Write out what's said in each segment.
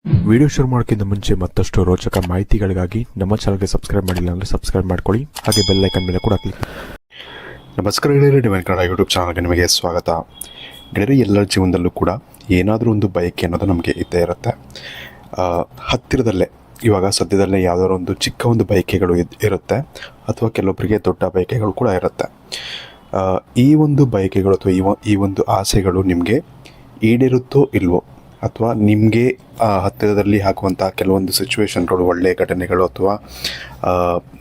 Video ಶುರು ಮಾಡೋಕ್ಕಿಂತ ಮುಂಚೆ ಮತ್ತಷ್ಟು ರೋಚಕ ಮಾಹಿತಿಗಳಿಗಾಗಿ ನಮ್ಮ ಚಾನಲ್ಗೆ ಸಬ್ಸ್ಕ್ರೈಬ್ ಮಾಡಿಲ್ಲ ಅಂದರೆ ಸಬ್ಸ್ಕ್ರೈಬ್ ಮಾಡ್ಕೊಳ್ಳಿ, ಹಾಗೆ ಬೆಲ್ ಐಕನ್ ಮೇಲೆ ಕೂಡ ಕ್ಲಿಕ್. ನಮಸ್ಕಾರ ಗೆಳೆಯರೇ, ಡಿವೈನ್ ಕನ್ನಡ ಯೂಟ್ಯೂಬ್ ಚಾನಲ್ಗೆ ನಿಮಗೆ ಸ್ವಾಗತ. ಗೆಳೆಯರೇ, ಎಲ್ಲರ ಜೀವನದಲ್ಲೂ ಕೂಡ ಏನಾದರೂ ಒಂದು ಬಯಕೆ ಅನ್ನೋದು ನಮಗೆ ಇದ್ದೇ ಇರುತ್ತೆ. ಹತ್ತಿರದಲ್ಲೇ ಇವಾಗ ಸದ್ಯದಲ್ಲೇ ಯಾವುದಾದ್ರು ಒಂದು ಚಿಕ್ಕ ಒಂದು ಬಯಕೆಗಳು ಇರುತ್ತೆ, ಅಥವಾ ಕೆಲವೊಬ್ಬರಿಗೆ ದೊಡ್ಡ ಬಯಕೆಗಳು ಕೂಡ ಇರುತ್ತೆ. ಈ ಒಂದು ಬಯಕೆಗಳು ಅಥವಾ ಈ ಒಂದು ಆಸೆಗಳು ನಿಮಗೆ ಈಡೇರುತ್ತೋ ಇಲ್ವೋ, ಅಥವಾ ನಿಮಗೆ ಹತ್ತಿರದಲ್ಲಿ ಆಗುವಂಥ ಕೆಲವೊಂದು ಸಿಚುವೇಶನ್ಗಳು, ಒಳ್ಳೆಯ ಘಟನೆಗಳು, ಅಥವಾ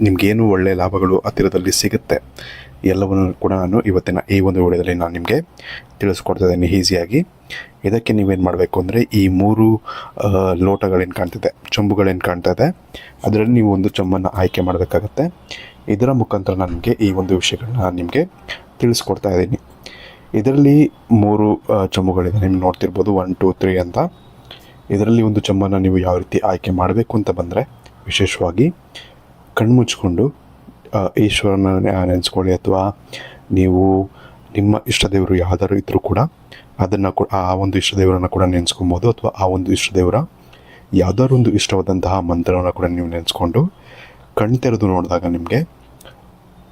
ನಿಮಗೇನು ಒಳ್ಳೆಯ ಲಾಭಗಳು ಹತ್ತಿರದಲ್ಲಿ ಸಿಗುತ್ತೆ, ಎಲ್ಲವನ್ನು ಕೂಡ ನಾನು ಇವತ್ತಿನ ಈ ಒಂದು ವಿಡಿಯೋದಲ್ಲಿ ನಾನು ನಿಮಗೆ ತಿಳಿಸ್ಕೊಡ್ತಾ ಇದ್ದೀನಿ ಈಸಿಯಾಗಿ. ಇದಕ್ಕೆ ನೀವೇನು ಮಾಡಬೇಕು ಅಂದರೆ, ಈ 3 ಲೋಟಗಳೇನು ಕಾಣ್ತಿದೆ, ಚೊಂಬುಗಳೇನು ಕಾಣ್ತಾ ಇದೆ, ಅದರಲ್ಲಿ ನೀವು ಒಂದು ಚೊಂಬನ್ನು ಆಯ್ಕೆ ಮಾಡಬೇಕಾಗತ್ತೆ. ಇದರ ಮುಖಾಂತರ ನಾನು ನಿಮಗೆ ಈ ಒಂದು ವಿಷಯಗಳನ್ನ ನಾನು ನಿಮಗೆ ತಿಳಿಸ್ಕೊಡ್ತಾ ಇದ್ದೀನಿ. ಇದರಲ್ಲಿ 3 ಚೊಂಬುಗಳಿದೆ, ನೀವು ನೋಡ್ತಿರ್ಬೋದು 1 2 3 ಅಂತ. ಇದರಲ್ಲಿ ಒಂದು ಚೊಂಬನ್ನು ನೀವು ಯಾವ ರೀತಿ ಆಯ್ಕೆ ಮಾಡಬೇಕು ಅಂತ ಬಂದರೆ, ವಿಶೇಷವಾಗಿ ಕಣ್ಮುಚ್ಕೊಂಡು ಈಶ್ವರನ ನೆನೆಸ್ಕೊಳ್ಳಿ, ಅಥವಾ ನೀವು ನಿಮ್ಮ ಇಷ್ಟ ದೇವರು ಯಾವ್ದಾದ್ರು ಇದ್ದರೂ ಕೂಡ ಅದನ್ನು ಆ ಒಂದು ಇಷ್ಟ ದೇವರನ್ನು ಕೂಡ ನೆನೆಸ್ಕೊಬೋದು, ಅಥವಾ ಆ ಒಂದು ಇಷ್ಟ ದೇವರ ಯಾವುದಾದ್ರು ಒಂದು ಇಷ್ಟವಾದಂತಹ ಮಂತ್ರವನ್ನು ಕೂಡ ನೀವು ನೆನೆಸ್ಕೊಂಡು ಕಣ್ ತೆರೆದು ನೋಡಿದಾಗ ನಿಮಗೆ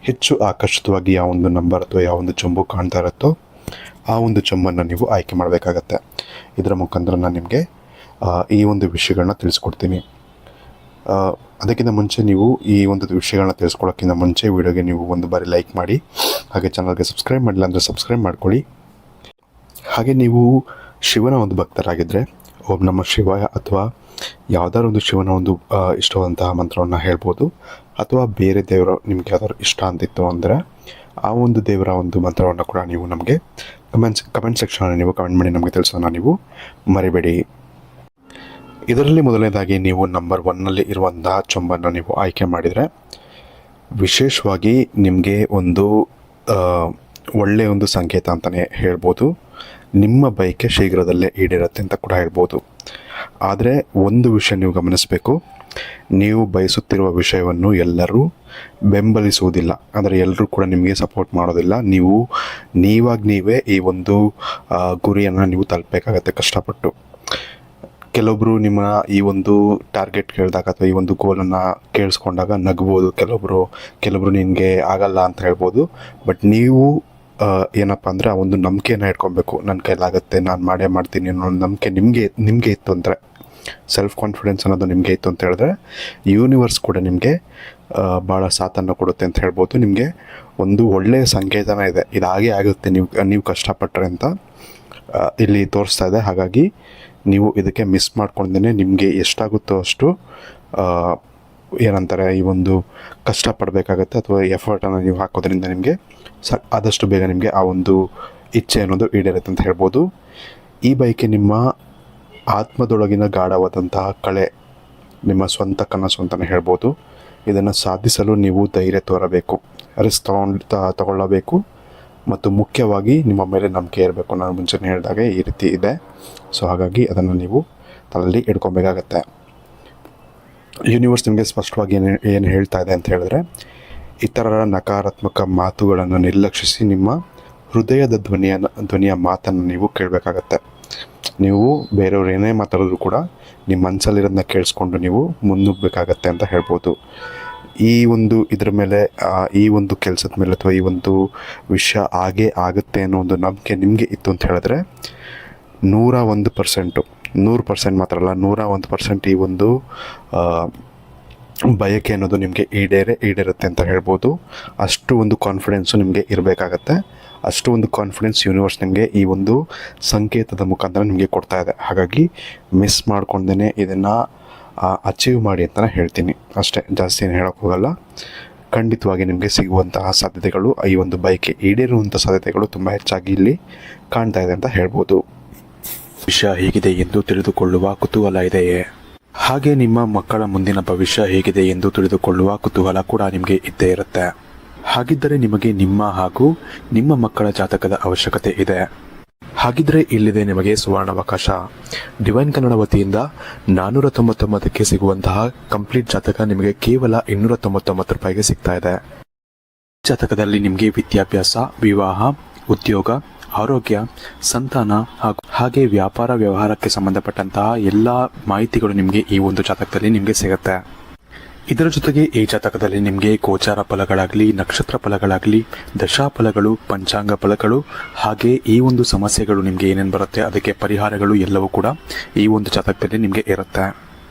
ಹೆಚ್ಚು ಆಕರ್ಷಿತವಾಗಿ ಯಾವ ಒಂದು ನಂಬರ್ ಅಥವಾ ಯಾವ ಒಂದು ಚೊಂಬು ಕಾಣ್ತಾ ಇರುತ್ತೋ ಆ ಒಂದು ಚೊಂಬನ್ನು ನೀವು ಆಯ್ಕೆ ಮಾಡಬೇಕಾಗತ್ತೆ. ಇದರ ಮುಖಾಂತರ ನಾನು ನಿಮಗೆ ಈ ಒಂದು ವಿಷಯಗಳನ್ನ ತಿಳಿಸ್ಕೊಡ್ತೀನಿ. ಅದಕ್ಕಿಂತ ಮುಂಚೆ ನೀವು ಈ ಒಂದು ವಿಷಯಗಳನ್ನ ತಿಳಿಸ್ಕೊಳ್ಳೋಕ್ಕಿಂತ ಮುಂಚೆ ವಿಡಿಯೋಗೆ ನೀವು ಒಂದು ಬಾರಿ ಲೈಕ್ ಮಾಡಿ, ಹಾಗೆ ಚಾನಲ್ಗೆ ಸಬ್ಸ್ಕ್ರೈಬ್ ಮಾಡಿಲ್ಲ ಅಂದರೆ ಸಬ್ಸ್ಕ್ರೈಬ್ ಮಾಡ್ಕೊಳ್ಳಿ. ಹಾಗೆ ನೀವು ಶಿವನ ಒಂದು ಭಕ್ತರಾಗಿದ್ದರೆ ಓಂ ನಮಃ ಶಿವಾಯ ಅಥವಾ ಯಾವುದಾದ್ರು ಒಂದು ಶಿವನ ಒಂದು ಇಷ್ಟವಾದಂತಹ ಮಂತ್ರವನ್ನು ಹೇಳ್ಬೋದು, ಅಥವಾ ಬೇರೆ ದೇವರು ನಿಮ್ಗೆ ಯಾವ್ದಾದ್ರು ಇಷ್ಟ ಅಂತಿತ್ತು ಅಂದರೆ ಆ ಒಂದು ದೇವರ ಒಂದು ಮಂತ್ರವನ್ನು ಕೂಡ ನೀವು ನಮಗೆ ಕಮೆಂಟ್ ಸೆಕ್ಷನಲ್ಲಿ ನೀವು ಕಮೆಂಟ್ ಮಾಡಿ ನಮಗೆ ತಿಳಿಸೋಣ ನೀವು ಮರಿಬೇಡಿ. ಇದರಲ್ಲಿ ಮೊದಲನೇದಾಗಿ ನೀವು ನಂಬರ್ 1ನಲ್ಲಿ ಇರುವಂತಹ ಚೊಂಬನ್ನು ನೀವು ಆಯ್ಕೆ ಮಾಡಿದರೆ ವಿಶೇಷವಾಗಿ ನಿಮಗೆ ಒಂದು ಒಳ್ಳೆಯ ಒಂದು ಸಂಕೇತ ಅಂತಲೇ ಹೇಳ್ಬೋದು. ನಿಮ್ಮ ಬಯಕೆ ಶೀಘ್ರದಲ್ಲೇ ಈಡೇರುತ್ತೆ ಅಂತ ಕೂಡ ಹೇಳ್ಬೋದು. ಆದರೆ ಒಂದು ವಿಷಯ ನೀವು ಗಮನಿಸಬೇಕು, ನೀವು ಬಯಸುತ್ತಿರುವ ವಿಷಯವನ್ನು ಎಲ್ಲರೂ ಬೆಂಬಲಿಸುವುದಿಲ್ಲ, ಅಂದರೆ ಎಲ್ಲರೂ ಕೂಡ ನಿಮಗೆ ಸಪೋರ್ಟ್ ಮಾಡೋದಿಲ್ಲ. ನೀವೇ ಈ ಒಂದು ಗುರಿಯನ್ನು ನೀವು ತಲುಪಬೇಕಾಗತ್ತೆ ಕಷ್ಟಪಟ್ಟು. ಕೆಲವೊಬ್ಬರು ನಿಮ್ಮ ಈ ಒಂದು ಟಾರ್ಗೆಟ್ ಕೇಳಿದಾಗ ಅಥವಾ ಈ ಒಂದು ಗೋಲನ್ನು ಕೇಳಿಸ್ಕೊಂಡಾಗ ನಗ್ಬೋದು, ಕೆಲವೊಬ್ಬರು ನಿನಗೆ ಆಗಲ್ಲ ಅಂತ ಹೇಳ್ಬೋದು. ಬಟ್ ನೀವು ಏನಪ್ಪ ಅಂದರೆ ಆ ಒಂದು ನಂಬಿಕೆನ ಇಟ್ಕೊಬೇಕು, ನನ್ನ ಕೈಲಾಗುತ್ತೆ, ನಾನು ಮಾಡೇ ಮಾಡ್ತೀನಿ ಅನ್ನೋ ನಂಬಿಕೆ ನಿಮಗೆ ಇತ್ತು ಅಂದರೆ, ಸೆಲ್ಫ್ ಕಾನ್ಫಿಡೆನ್ಸ್ ಅನ್ನೋದು ನಿಮಗೆ ಇತ್ತು ಅಂತ ಹೇಳಿದ್ರೆ ಯೂನಿವರ್ಸ್ ಕೂಡ ನಿಮಗೆ ಭಾಳ ಸಾಥನ್ನು ಕೊಡುತ್ತೆ ಅಂತ ಹೇಳ್ಬೋದು. ನಿಮಗೆ ಒಂದು ಒಳ್ಳೆಯ ಸಂಕೇತನ ಇದೆ, ಇದಾಗೇ ಆಗುತ್ತೆ ನೀವು ಕಷ್ಟಪಟ್ಟರೆ ಅಂತ ಇಲ್ಲಿ ತೋರಿಸ್ತಾ ಇದೆ. ಹಾಗಾಗಿ ನೀವು ಇದಕ್ಕೆ ಮಿಸ್ ಮಾಡ್ಕೊಂಡೇ ನಿಮಗೆ ಎಷ್ಟಾಗುತ್ತೋ ಅಷ್ಟು ಏನಂತಾರೆ ಈ ಒಂದು ಕಷ್ಟಪಡಬೇಕಾಗತ್ತೆ, ಅಥವಾ ಎಫರ್ಟನ್ನು ನೀವು ಹಾಕೋದ್ರಿಂದ ನಿಮಗೆ ಆದಷ್ಟು ಬೇಗ ನಿಮಗೆ ಆ ಒಂದು ಇಚ್ಛೆ ಅನ್ನೋದು ಈಡೇರುತ್ತೆ ಅಂತ ಹೇಳ್ಬೋದು. ಈ ಬಯಕೆ ನಿಮ್ಮ ಆತ್ಮದೊಳಗಿನ ಗಾಢವಾದಂತಹ ಕಳೆ, ನಿಮ್ಮ ಸ್ವಂತ ಕನಸು ಅಂತಲೇ ಹೇಳ್ಬೋದು. ಇದನ್ನು ಸಾಧಿಸಲು ನೀವು ಧೈರ್ಯ ತೋರಬೇಕು, ರಿಸ್ಕ್ ತಗೊಳ್ಳಬೇಕು, ಮತ್ತು ಮುಖ್ಯವಾಗಿ ನಿಮ್ಮ ಮೇಲೆ ನಂಬಿಕೆ ಇರಬೇಕು. ನಾನು ಮುಂಚೆನೇ ಹೇಳಿದಾಗೆ ಈ ರೀತಿ ಇದೆ. ಸೊ ಹಾಗಾಗಿ ಅದನ್ನು ನೀವು ತಲೆಯಲ್ಲಿ ಇಟ್ಕೊಬೇಕಾಗತ್ತೆ. ಯೂನಿವರ್ಸ್ ನಿಮಗೆ ಸ್ಪಷ್ಟವಾಗಿ ಏನು ಹೇಳ್ತಾ ಇದೆ ಅಂತ ಹೇಳಿದ್ರೆ, ಇತರರ ನಕಾರಾತ್ಮಕ ಮಾತುಗಳನ್ನು ನಿರ್ಲಕ್ಷಿಸಿ ನಿಮ್ಮ ಹೃದಯದ ಧ್ವನಿಯ ಮಾತನ್ನು ನೀವು ಕೇಳಬೇಕಾಗತ್ತೆ. ನೀವು ಬೇರೆಯವ್ರು ಏನೇ ಮಾತಾಡಿದ್ರು ಕೂಡ ನಿಮ್ಮ ಮನಸ್ಸಲ್ಲಿರೋದನ್ನ ಕೇಳಿಸ್ಕೊಂಡು ನೀವು ಮುನ್ನುಗ್ಗಬೇಕಾಗತ್ತೆ ಅಂತ ಹೇಳ್ಬೋದು. ಇದ್ರ ಮೇಲೆ ಈ ಒಂದು ಕೆಲಸದ ಮೇಲೆ ಅಥವಾ ಈ ಒಂದು ವಿಷಯ ಆಗುತ್ತೆ ಅನ್ನೋ ಒಂದು ನಂಬಿಕೆ ನಿಮಗೆ ಇತ್ತು ಅಂತ ಹೇಳಿದ್ರೆ 101%, 100% ಮಾತ್ರ ಅಲ್ಲ, 101% ಈ ಒಂದು ಬಯಕೆ ಅನ್ನೋದು ನಿಮಗೆ ಈಡೇರುತ್ತೆ ಅಂತ ಹೇಳ್ಬೋದು. ಅಷ್ಟು ಒಂದು ಕಾನ್ಫಿಡೆನ್ಸು ನಿಮಗೆ ಇರಬೇಕಾಗತ್ತೆ. ಅಷ್ಟು ಒಂದು ಕಾನ್ಫಿಡೆನ್ಸ್ ಯೂನಿವರ್ಸ್ ನಿಮಗೆ ಈ ಒಂದು ಸಂಕೇತದ ಮುಖಾಂತರ ನಿಮಗೆ ಕೊಡ್ತಾ ಇದೆ. ಹಾಗಾಗಿ ಮಿಸ್ ಮಾಡ್ಕೊಂಡೇ ಇದನ್ನು ಅಚೀವ್ ಮಾಡಿ ಅಂತಲೇ ಹೇಳ್ತೀನಿ ಅಷ್ಟೇ, ಜಾಸ್ತಿ ಏನು ಹೇಳೋಕ್ಕೆ ಹೋಗಲ್ಲ. ಖಂಡಿತವಾಗಿ ನಿಮಗೆ ಸಿಗುವಂತಹ ಸಾಧ್ಯತೆಗಳು, ಈ ಒಂದು ಬಯಕೆ ಈಡೇರುವಂಥ ಸಾಧ್ಯತೆಗಳು ತುಂಬ ಹೆಚ್ಚಾಗಿ ಇಲ್ಲಿ ಕಾಣ್ತಾ ಇದೆ ಅಂತ ಹೇಳ್ಬೋದು. ವಿಷಯ ಹೇಗಿದೆ ಎಂದು ತಿಳಿದುಕೊಳ್ಳುವ ಕುತೂಹಲ ಇದೆಯೇ? ಹಾಗೆ ನಿಮ್ಮ ಮಕ್ಕಳ ಮುಂದಿನ ಭವಿಷ್ಯ ಹೇಗಿದೆ ಎಂದು ತಿಳಿದುಕೊಳ್ಳುವ ಕುತೂಹಲ ಕೂಡ ನಿಮಗೆ ಇದ್ದೇ ಇರುತ್ತೆ. ಹಾಗಿದ್ದರೆ ನಿಮಗೆ ನಿಮ್ಮ ಹಾಗೂ ನಿಮ್ಮ ಮಕ್ಕಳ ಜಾತಕದ ಅವಶ್ಯಕತೆ ಇದೆ. ಹಾಗಿದ್ರೆ ಇಲ್ಲಿದೆ ನಿಮಗೆ ಸುವರ್ಣಾವಕಾಶ. ಡಿವೈನ್ ಕನ್ನಡ ವತಿಯಿಂದ 499ಕ್ಕೆ ಸಿಗುವಂತಹ ಕಂಪ್ಲೀಟ್ ಜಾತಕ ನಿಮಗೆ ಕೇವಲ 299 ರೂಪಾಯಿಗೆ ಸಿಗ್ತಾ ಇದೆ. ಜಾತಕದಲ್ಲಿ ನಿಮಗೆ ವಿದ್ಯಾಭ್ಯಾಸ, ವಿವಾಹ, ಉದ್ಯೋಗ, ಆರೋಗ್ಯ, ಸಂತಾನ ಹಾಗೆ ವ್ಯಾಪಾರ ವ್ಯವಹಾರಕ್ಕೆ ಸಂಬಂಧಪಟ್ಟಂತಹ ಎಲ್ಲ ಮಾಹಿತಿಗಳು ನಿಮಗೆ ಈ ಒಂದು ಜಾತಕದಲ್ಲಿ ನಿಮಗೆ ಸಿಗುತ್ತೆ. ಇದರ ಜೊತೆಗೆ ಈ ಜಾತಕದಲ್ಲಿ ನಿಮಗೆ ಗೋಚಾರ ಫಲಗಳಾಗಲಿ, ನಕ್ಷತ್ರ ಫಲಗಳಾಗಲಿ, ದಶಾಫಲಗಳು, ಪಂಚಾಂಗ ಫಲಗಳು, ಹಾಗೆ ಈ ಒಂದು ಸಮಸ್ಯೆಗಳು ನಿಮಗೆ ಏನೇನು ಬರುತ್ತೆ ಅದಕ್ಕೆ ಪರಿಹಾರಗಳು ಎಲ್ಲವೂ ಕೂಡ ಈ ಒಂದು ಜಾತಕದಲ್ಲಿ ನಿಮಗೆ ಇರುತ್ತೆ.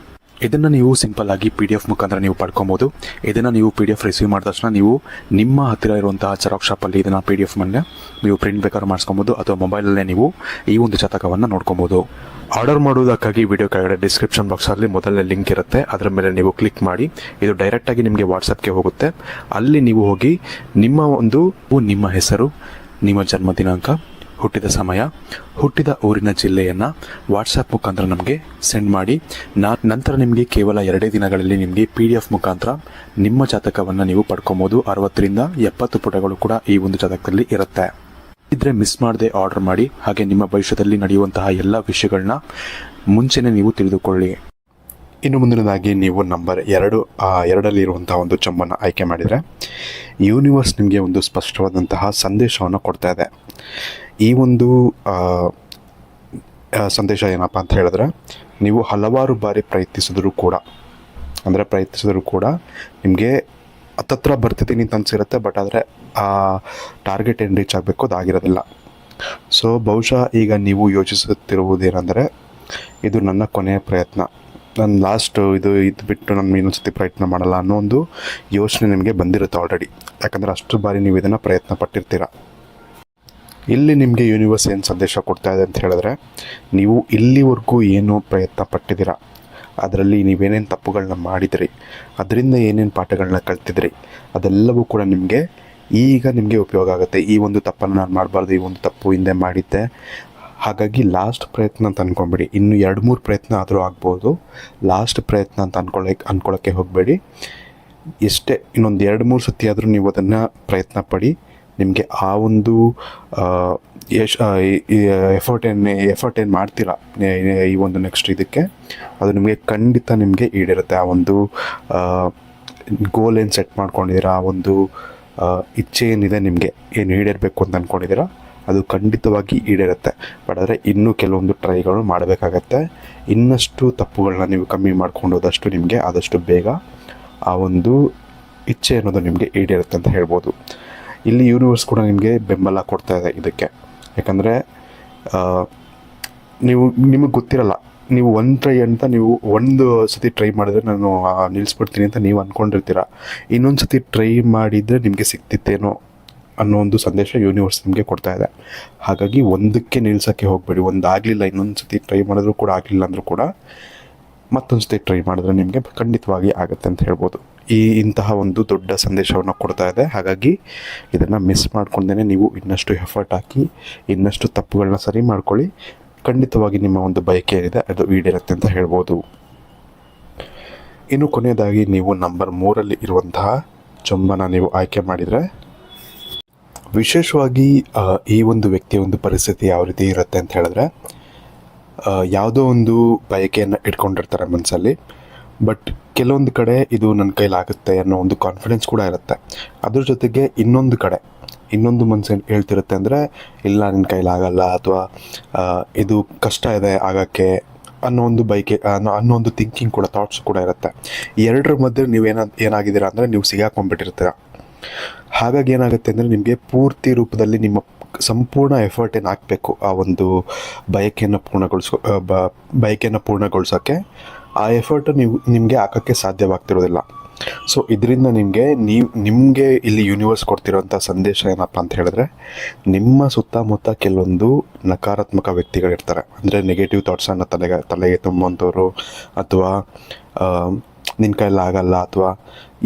ಇದನ್ನು ನೀವು ಸಿಂಪಲ್ ಆಗಿ PDF ಮುಖಾಂತರ ನೀವು ಪಡ್ಕೊಬೋದು. ಇದನ್ನು ನೀವು PDF ರಿಸೀವ್ ಮಾಡಿದ ತಕ್ಷಣ ನೀವು ನಿಮ್ಮ ಹತ್ತಿರ ಇರುವಂತಹ ಜೆರಾಕ್ಸ್ ಶಾಪಲ್ಲಿ ಇದನ್ನು PDF ಮೇಲೆ ನೀವು ಪ್ರಿಂಟ್ ಬೇಕಾದ್ರೂ ಮಾಡಿಸ್ಕೊಬೋದು, ಅಥವಾ ಮೊಬೈಲಲ್ಲೇ ನೀವು ಈ ಒಂದು ಜಾತಕವನ್ನು ನೋಡ್ಕೊಬೋದು. ಆರ್ಡರ್ ಮಾಡುವುದಕ್ಕಾಗಿ ವಿಡಿಯೋ ಕೆಳಗಡೆ ಡಿಸ್ಕ್ರಿಪ್ಷನ್ ಬಾಕ್ಸಲ್ಲಿ ಮೊದಲನೇ ಲಿಂಕ್ ಇರುತ್ತೆ, ಅದರ ಮೇಲೆ ನೀವು ಕ್ಲಿಕ್ ಮಾಡಿ ಇದು ಡೈರೆಕ್ಟಾಗಿ ನಿಮಗೆ ವಾಟ್ಸಪ್ಗೆ ಹೋಗುತ್ತೆ. ಅಲ್ಲಿ ನೀವು ಹೋಗಿ ನಿಮ್ಮ ಹೆಸರು, ನಿಮ್ಮ ಜನ್ಮ ದಿನಾಂಕ, ಹುಟ್ಟಿದ ಸಮಯ, ಹುಟ್ಟಿದ ಊರಿನ ಜಿಲ್ಲೆಯನ್ನು ವಾಟ್ಸಪ್ ಮುಖಾಂತರ ನಮಗೆ ಸೆಂಡ್ ಮಾಡಿ, ನಂತರ ನಿಮಗೆ ಕೇವಲ 2 ದಿನಗಳಲ್ಲಿ ನಿಮಗೆ PDF ಮುಖಾಂತರ ನಿಮ್ಮ ಜಾತಕವನ್ನು ನೀವು ಪಡ್ಕೊಬೋದು. 60ರಿಂದ 70 ಪುಟಗಳು ಕೂಡ ಈ ಒಂದು ಜಾತಕದಲ್ಲಿ ಇರುತ್ತೆ. ಇದ್ರೆ ಮಿಸ್ ಮಾಡದೆ ಆರ್ಡರ್ ಮಾಡಿ, ಹಾಗೆ ನಿಮ್ಮ ಭವಿಷ್ಯದಲ್ಲಿ ನಡೆಯುವಂತಹ ಎಲ್ಲ ವಿಷಯಗಳನ್ನ ಮುಂಚೆನೇ ನೀವು ತಿಳಿದುಕೊಳ್ಳಿ. ಇನ್ನು ಮುಂದಿನದಾಗಿ ನೀವು ನಂಬರ್ 2 ಇರುವಂತಹ ಒಂದು ಚಂಬನ್ನು ಆಯ್ಕೆ ಮಾಡಿದರೆ ಯೂನಿವರ್ಸ್ ನಿಮಗೆ ಒಂದು ಸ್ಪಷ್ಟವಾದಂತಹ ಸಂದೇಶವನ್ನು ಕೊಡ್ತಾ ಇದೆ. ಈ ಒಂದು ಸಂದೇಶ ಏನಪ್ಪ ಅಂತ ಹೇಳಿದ್ರೆ, ನೀವು ಹಲವಾರು ಬಾರಿ ಪ್ರಯತ್ನಿಸಿದರೂ ಕೂಡ ನಿಮಗೆ ಹತ್ತತ್ರ ಬರ್ತಿದ್ದೀನಿ ಅಂತ ಅನಿಸಿರುತ್ತೆ, ಬಟ್ ಆದರೆ ಆ ಟಾರ್ಗೆಟ್ ಏನು ರೀಚ್ ಆಗಬೇಕು ಅದಾಗಿರೋದಿಲ್ಲ. ಸೊ ಬಹುಶಃ ಈಗ ನೀವು ಯೋಚಿಸುತ್ತಿರುವುದೇನೆಂದರೆ, ಇದು ನನ್ನ ಕೊನೆಯ ಪ್ರಯತ್ನ, ನಾನು ಇದು ಬಿಟ್ಟು ನಾನು ಇನ್ನೊಂದು ಸತಿ ಪ್ರಯತ್ನ ಮಾಡಲ್ಲ ಅನ್ನೋ ಒಂದು ಯೋಚನೆ ನಿಮಗೆ ಬಂದಿರುತ್ತೆ ಆಲ್ರೆಡಿ. ಯಾಕಂದರೆ ಅಷ್ಟು ಬಾರಿ ನೀವು ಇದನ್ನು ಪ್ರಯತ್ನ ಪಟ್ಟಿರ್ತೀರ. ಇಲ್ಲಿ ನಿಮಗೆ ಯೂನಿವರ್ಸ್ ಏನು ಸಂದೇಶ ಕೊಡ್ತಾ ಇದೆ ಅಂತ ಹೇಳಿದ್ರೆ, ನೀವು ಇಲ್ಲಿವರೆಗೂ ಏನು ಪ್ರಯತ್ನ ಪಟ್ಟಿದ್ದೀರಾ, ಅದರಲ್ಲಿ ನೀವೇನೇನು ತಪ್ಪುಗಳನ್ನ ಮಾಡಿದಿರಿ, ಅದರಿಂದ ಏನೇನು ಪಾಠಗಳನ್ನ ಕಲ್ತಿದ್ರಿ, ಅದೆಲ್ಲವೂ ಕೂಡ ನಿಮಗೆ ಉಪಯೋಗ ಆಗುತ್ತೆ. ಈ ಒಂದು ತಪ್ಪನ್ನು ನಾನು ಮಾಡಬಾರ್ದು, ಈ ಒಂದು ತಪ್ಪು ಹಿಂದೆ ಮಾಡಿದ್ದೆ, ಹಾಗಾಗಿ ಲಾಸ್ಟ್ ಪ್ರಯತ್ನ ಅಂತ ಅಂದ್ಕೊಂಬೇಡಿ. ಇನ್ನು 2-3 ಪ್ರಯತ್ನ ಆದರೂ ಆಗ್ಬೋದು, ಲಾಸ್ಟ್ ಪ್ರಯತ್ನ ಅಂತ ಅಂದ್ಕೊಳ್ಳೋಕ್ಕೆ ಹೋಗಬೇಡಿ. ಎಷ್ಟೇ ಇನ್ನೊಂದು 2-3 ಸತಿ ಆದರೂ ನೀವು ಅದನ್ನು ಪ್ರಯತ್ನ ಪಡಿ. ನಿಮಗೆ ಆ ಒಂದು ಎಫರ್ಟ್ ಏನು ಮಾಡ್ತೀರಾ ಈ ಒಂದು ನೆಕ್ಸ್ಟ್ ಇದಕ್ಕೆ, ಅದು ನಿಮಗೆ ಖಂಡಿತ ನಿಮಗೆ ಈಡೇರುತ್ತೆ. ಆ ಒಂದು ಗೋಲ್ ಏನು ಸೆಟ್ ಮಾಡ್ಕೊಂಡಿದ್ದೀರಾ, ಆ ಒಂದು ಇಚ್ಛೆ ಏನಿದೆ ನಿಮಗೆ ಏನು ಈಡೇರಬೇಕು ಅಂತ ಅಂದ್ಕೊಂಡಿದ್ದೀರಾ, ಅದು ಖಂಡಿತವಾಗಿ ಈಡೇರುತ್ತೆ. ಬಟ್ ಆದರೆ ಇನ್ನೂ ಕೆಲವೊಂದು ಟ್ರೈಗಳು ಮಾಡಬೇಕಾಗತ್ತೆ. ಇನ್ನಷ್ಟು ತಪ್ಪುಗಳನ್ನ ನೀವು ಕಮ್ಮಿ ಮಾಡ್ಕೊಂಡು ಹೋದಷ್ಟು ನಿಮಗೆ ಆದಷ್ಟು ಬೇಗ ಆ ಒಂದು ಇಚ್ಛೆ ಅನ್ನೋದು ನಿಮಗೆ ಈಡೇರುತ್ತೆ ಅಂತ ಹೇಳ್ಬೋದು. ಇಲ್ಲಿ ಯೂನಿವರ್ಸ್ ಕೂಡ ನಿಮಗೆ ಬೆಂಬಲ ಕೊಡ್ತಾ ಇದೆ ಇದಕ್ಕೆ. ಯಾಕಂದರೆ ನಿಮಗೆ ಗೊತ್ತಿರಲ್ಲ, ನೀವು ಒಂದು ಸತಿ ಟ್ರೈ ಮಾಡಿದ್ರೆ ನಾನು ನಿಲ್ಲಿಸ್ಬಿಡ್ತೀನಿ ಅಂತ ನೀವು ಅಂದ್ಕೊಂಡಿರ್ತೀರ. ಇನ್ನೊಂದು ಸತಿ ಟ್ರೈ ಮಾಡಿದರೆ ನಿಮಗೆ ಸಿಗ್ತಿತ್ತೇನೋ ಅನ್ನೋ ಒಂದು ಸಂದೇಶ ಯೂನಿವರ್ಸ್ ನಿಮಗೆ ಕೊಡ್ತಾ ಇದೆ. ಹಾಗಾಗಿ ಒಂದಕ್ಕೆ ನಿಲ್ಸೋಕ್ಕೆ ಹೋಗಬೇಡಿ. ಆಗಲಿಲ್ಲ, ಇನ್ನೊಂದು ಸತಿ ಟ್ರೈ ಮಾಡಿದ್ರು ಕೂಡ ಆಗಲಿಲ್ಲ ಅಂದರೂ ಕೂಡ ಮತ್ತೊಂದು ಸತಿ ಟ್ರೈ ಮಾಡಿದ್ರೆ ನಿಮಗೆ ಖಂಡಿತವಾಗಿ ಆಗುತ್ತೆ ಅಂತ ಹೇಳ್ಬೋದು. ಇಂತಹ ಒಂದು ದೊಡ್ಡ ಸಂದೇಶವನ್ನು ಕೊಡ್ತಾ ಇದೆ. ಹಾಗಾಗಿ ಇದನ್ನು ಮಿಸ್ ಮಾಡ್ಕೊಂಡೇ ನೀವು ಇನ್ನಷ್ಟು ಎಫರ್ಟ್ ಹಾಕಿ ಇನ್ನಷ್ಟು ತಪ್ಪುಗಳನ್ನ ಸರಿ ಮಾಡ್ಕೊಳ್ಳಿ. ಖಂಡಿತವಾಗಿ ನಿಮ್ಮ ಒಂದು ಬಯಕೆ ಏನಿದೆ ಅದು ಈಡೇರುತ್ತೆ ಅಂತ ಹೇಳ್ಬೋದು. ಇನ್ನು ಕೊನೆಯದಾಗಿ ನೀವು ನಂಬರ್ 3 ಇರುವಂತಹ ಚೊಂಬನ ನೀವು ಆಯ್ಕೆ ಮಾಡಿದರೆ, ವಿಶೇಷವಾಗಿ ಈ ಒಂದು ವ್ಯಕ್ತಿಯ ಒಂದು ಪರಿಸ್ಥಿತಿ ಯಾವ ರೀತಿ ಇರುತ್ತೆ ಅಂತ ಹೇಳಿದ್ರೆ, ಯಾವುದೋ ಒಂದು ಬಯಕೆಯನ್ನು ಇಟ್ಕೊಂಡಿರ್ತಾರೆ ಮನಸ್ಸಲ್ಲಿ, ಬಟ್ ಕೆಲವೊಂದು ಕಡೆ ಇದು ನನ್ನ ಕೈಲಾಗುತ್ತೆ ಅನ್ನೋ ಒಂದು ಕಾನ್ಫಿಡೆನ್ಸ್ ಕೂಡ ಇರುತ್ತೆ. ಅದ್ರ ಜೊತೆಗೆ ಇನ್ನೊಂದು ಮನಸ್ಸು ಹೇಳ್ತಿರುತ್ತೆ ಅಂದರೆ, ಇಲ್ಲ ನಿನ್ನ ಕೈಲಾಗಲ್ಲ, ಅಥವಾ ಇದು ಕಷ್ಟ ಇದೆ ಆಗೋಕ್ಕೆ ಅನ್ನೋ ಒಂದು ಬಯಕೆ ಅನ್ನೋ ಒಂದು ಥಿಂಕಿಂಗ್ ಕೂಡ, ಥಾಟ್ಸ್ ಕೂಡ ಇರುತ್ತೆ. ಎರಡರ ಮಧ್ಯೆ ನೀವು ಏನಾಗಿದ್ದೀರಾ ಅಂದರೆ ನೀವು ಸಿಗಾಕೊಂಡ್ಬಿಟ್ಟಿರ್ತೀರ. ಹಾಗಾಗಿ ಏನಾಗುತ್ತೆ ಅಂದರೆ, ನಿಮಗೆ ಪೂರ್ತಿ ರೂಪದಲ್ಲಿ ನಿಮ್ಮ ಸಂಪೂರ್ಣ ಎಫರ್ಟ್ ಏನು ಹಾಕಬೇಕು ಆ ಒಂದು ಬಯಕೆಯನ್ನು ಪೂರ್ಣಗೊಳಿಸೋಕ್ಕೆ, ಆ ಎಫರ್ಟು ನಿಮಗೆ ಹಾಕೋಕ್ಕೆ ಸಾಧ್ಯವಾಗ್ತಿರೋದಿಲ್ಲ. ಸೊ ಇದರಿಂದ ನಿಮಗೆ ಇಲ್ಲಿ ಯೂನಿವರ್ಸ್ ಕೊಡ್ತಿರೋಂಥ ಸಂದೇಶ ಏನಪ್ಪ ಅಂತ ಹೇಳಿದ್ರೆ, ನಿಮ್ಮ ಸುತ್ತಮುತ್ತ ಕೆಲವೊಂದು ನಕಾರಾತ್ಮಕ ವ್ಯಕ್ತಿಗಳಿರ್ತಾರೆ. ಅಂದರೆ ನೆಗೆಟಿವ್ ಥಾಟ್ಸನ್ನು ತಲೆಗೆ ತುಂಬುವಂಥವ್ರು, ಅಥವಾ ನಿನ್ನ ಕೈಯಲ್ಲಿ ಆಗಲ್ಲ, ಅಥವಾ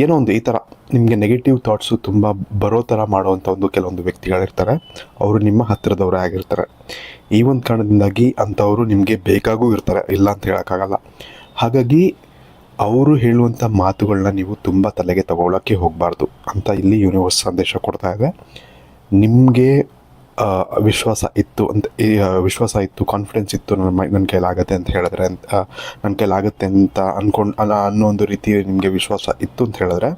ಏನೋ ಒಂದು ಈ ಥರ ನಿಮಗೆ ನೆಗೆಟಿವ್ ಥಾಟ್ಸು ತುಂಬ ಬರೋ ಥರ ಮಾಡುವಂಥ ಕೆಲವೊಂದು ವ್ಯಕ್ತಿಗಳಿರ್ತಾರೆ. ಅವರು ನಿಮ್ಮ ಹತ್ತಿರದವರೇ ಆಗಿರ್ತಾರೆ. ಈ ಒಂದು ಕಾರಣದಿಂದಾಗಿ ಅಂಥವರು ನಿಮಗೆ ಬೇಕಾಗೂ ಇರ್ತಾರೆ, ಇಲ್ಲ ಅಂತ ಹೇಳೋಕ್ಕಾಗಲ್ಲ. ಹಾಗಾಗಿ ಅವರು ಹೇಳುವಂಥ ಮಾತುಗಳನ್ನ ನೀವು ತುಂಬ ತಲೆಗೆ ತಗೊಳ್ಳೋಕ್ಕೆ ಹೋಗಬಾರ್ದು ಅಂತ ಇಲ್ಲಿ ಯೂನಿವರ್ಸ್ ಸಂದೇಶ ಕೊಡ್ತಾ ಇದೆ. ನಿಮಗೆ ವಿಶ್ವಾಸ ಇತ್ತು, ಕಾನ್ಫಿಡೆನ್ಸ್ ಇತ್ತು, ನನ್ನ ಕೈಲಾಗತ್ತೆ ಅಂತ ಹೇಳಿದ್ರೆ, ನನ್ನ ಕೈಲಾಗುತ್ತೆ ಅಂತ ಅನ್ನೋ ಒಂದು ರೀತಿ ನಿಮಗೆ ವಿಶ್ವಾಸ ಇತ್ತು ಅಂತ ಹೇಳಿದ್ರೆ,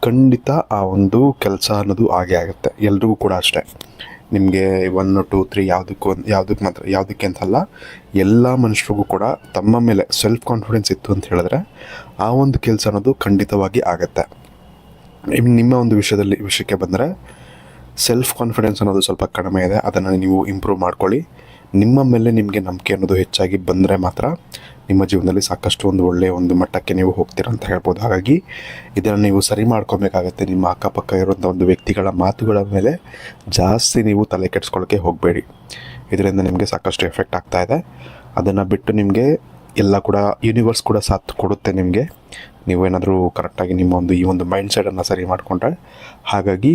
ಖಂಡಿತ ಆ ಒಂದು ಕೆಲಸ ಅನ್ನೋದು ಆಗೇ ಆಗುತ್ತೆ. ಎಲ್ರಿಗೂ ಕೂಡ ಅಷ್ಟೇ. ನಿಮಗೆ 1 2 3 ಯಾವುದಕ್ಕೆ ಅಂತಲ್ಲ, ಎಲ್ಲ ಮನುಷ್ಯರಿಗೂ ಕೂಡ ತಮ್ಮ ಮೇಲೆ ಸೆಲ್ಫ್ ಕಾನ್ಫಿಡೆನ್ಸ್ ಇತ್ತು ಅಂತ ಹೇಳಿದ್ರೆ ಆ ಒಂದು ಕೆಲಸ ಅನ್ನೋದು ಖಂಡಿತವಾಗಿ ಆಗುತ್ತೆ. ನಿಮ್ಮ ಒಂದು ವಿಷಯಕ್ಕೆ ಬಂದರೆ ಸೆಲ್ಫ್ ಕಾನ್ಫಿಡೆನ್ಸ್ ಅನ್ನೋದು ಸ್ವಲ್ಪ ಕಡಿಮೆ ಇದೆ, ಅದನ್ನು ನೀವು ಇಂಪ್ರೂವ್ ಮಾಡ್ಕೊಳ್ಳಿ. ನಿಮ್ಮ ಮೇಲೆ ನಿಮಗೆ ನಂಬಿಕೆ ಅನ್ನೋದು ಹೆಚ್ಚಾಗಿ ಬಂದರೆ ಮಾತ್ರ ನಿಮ್ಮ ಜೀವನದಲ್ಲಿ ಸಾಕಷ್ಟು ಒಂದು ಒಳ್ಳೆಯ ಒಂದು ಮಟ್ಟಕ್ಕೆ ನೀವು ಹೋಗ್ತೀರ ಅಂತ ಹೇಳ್ಬೋದು. ಹಾಗಾಗಿ ಇದನ್ನು ನೀವು ಸರಿ ಮಾಡ್ಕೊಬೇಕಾಗತ್ತೆ. ನಿಮ್ಮ ಅಕ್ಕಪಕ್ಕ ಇರುವಂಥ ಒಂದು ವ್ಯಕ್ತಿಗಳ ಮಾತುಗಳ ಮೇಲೆ ಜಾಸ್ತಿ ನೀವು ತಲೆ ಕೆಡಿಸ್ಕೊಳ್ಳೋಕ್ಕೆ ಹೋಗಬೇಡಿ. ಇದರಿಂದ ನಿಮಗೆ ಸಾಕಷ್ಟು ಎಫೆಕ್ಟ್ ಆಗ್ತಾಯಿದೆ. ಅದನ್ನು ಬಿಟ್ಟು ನಿಮಗೆ ಎಲ್ಲ ಕೂಡ ಯೂನಿವರ್ಸ್ ಕೂಡ ಸಾಥ್ ಕೊಡುತ್ತೆ ನಿಮಗೆ, ನೀವೇನಾದರೂ ಕರೆಕ್ಟಾಗಿ ನಿಮ್ಮ ಈ ಒಂದು ಮೈಂಡ್ ಸೆಟನ್ನು ಸರಿ ಮಾಡಿಕೊಂಡ್ರೆ. ಹಾಗಾಗಿ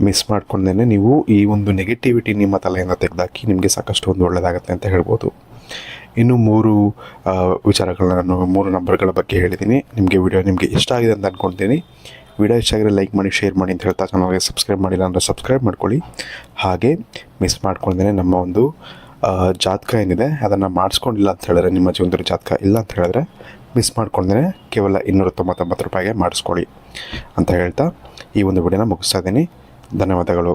ಮಿಸ್ ಮಾಡ್ಕೊಂಡೇ ನೀವು ಈ ಒಂದು ನೆಗೆಟಿವಿಟಿ ನಿಮ್ಮ ತಲೆಯಿಂದ ತೆಗೆದಾಕಿ ನಿಮಗೆ ಸಾಕಷ್ಟು ಒಂದು ಒಳ್ಳೆಯದಾಗುತ್ತೆ ಅಂತ ಹೇಳ್ಬೋದು. ಇನ್ನು 3 ವಿಚಾರಗಳನ್ನ ನಾನು 3 ನಂಬರ್ಗಳ ಬಗ್ಗೆ ಹೇಳಿದ್ದೀನಿ. ವಿಡಿಯೋ ನಿಮಗೆ ಇಷ್ಟ ಆಗಿದೆ ಅಂತ ಅಂದ್ಕೊಳ್ತೀನಿ. ವಿಡಿಯೋ ಇಷ್ಟ ಆಗಿದ್ರೆ ಲೈಕ್ ಮಾಡಿ, ಶೇರ್ ಮಾಡಿ ಅಂತ ಹೇಳ್ತಾ, ಚಾನಲ್ಗೆ ಸಬ್ಸ್ಕ್ರೈಬ್ ಮಾಡಿಲ್ಲ ಅಂದರೆ ಸಬ್ಸ್ಕ್ರೈಬ್ ಮಾಡ್ಕೊಳ್ಳಿ. ಹಾಗೆ ಮಿಸ್ ಮಾಡ್ಕೊಂಡೇ ನಮ್ಮ ಒಂದು ಜಾತಕ ಏನಿದೆ ಅದನ್ನು ಮಾಡಿಸ್ಕೊಂಡಿಲ್ಲ ಅಂತ ಹೇಳಿದ್ರೆ, ನಿಮ್ಮ ಜೀವನದಲ್ಲಿ ಜಾತಕ ಇಲ್ಲ ಅಂತ ಹೇಳಿದ್ರೆ ಮಿಸ್ ಮಾಡ್ಕೊಂಡೇ ಕೇವಲ 299 ರೂಪಾಯಿಗೆ ಮಾಡಿಸ್ಕೊಳ್ಳಿ ಅಂತ ಹೇಳ್ತಾ ಈ ಒಂದು ವಿಡಿಯೋನ ಮುಗಿಸ್ತಾ ಇದ್ದೀನಿ. ಧನ್ಯವಾದಗಳು.